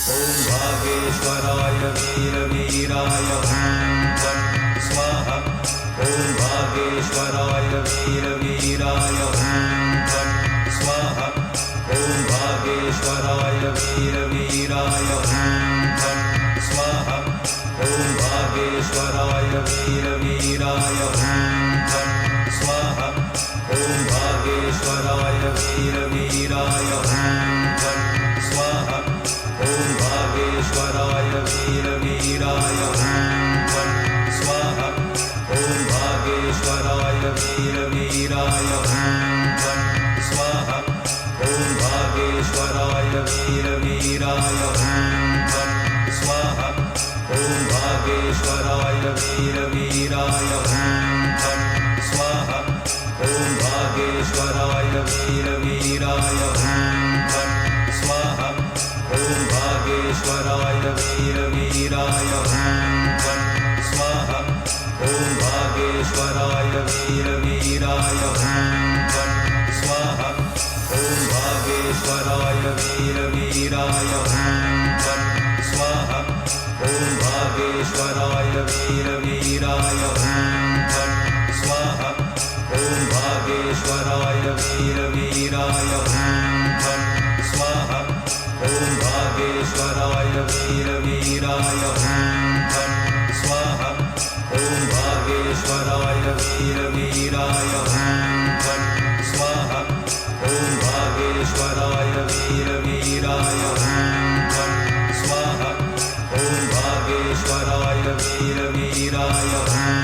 ॐ भागेश्वराय वीरवीराय फट् स्वाहा। ॐ भागेश्वराय वीरवीराय फट् स्वाहा। ॐ भागेश्वराय वीरवीराय फट् स्वाहा। ॐ भागेश्वराय वीरवीराय फट् स्वाहा। ॐ भागेश्वराय वीरवीराय फट् स्वाहा। ॐ भागेश्वराय वीरवीराय फट् स्वाहा। ॐ भागेश्वराय वीरवीराय फट् स्वाहा। ॐ भागेश्वराय वीरवीराय फट् स्वाहा। ॐ भागेश्वराय वीरवीराय फट् स्वाहा। ॐ भागेश्वराय वीरवीराय फट् स्वाहा। ॐ भागेश्वराय वीरवीराय फट् स्वाहा। ॐ भागेश्वराय वीरवीराय फट् स्वाहा। ॐ भागेश्वराय वीरवीराय फट् स्वाहा। ॐ भागेश्वराय वीरवीराय फट् स्वाहा। ॐ भागेश्वराय वीरवीराय फट् स्वाहा। ॐ भागेश्वराय वीरवीराय फट् स्वाहा। ॐ भागेश्वराय वीरवीराय फट् स्वाहा। ॐ भागेश्वराय वीरवीराय फट् स्वाहा। ॐ भागेश्वराय वीरवीराय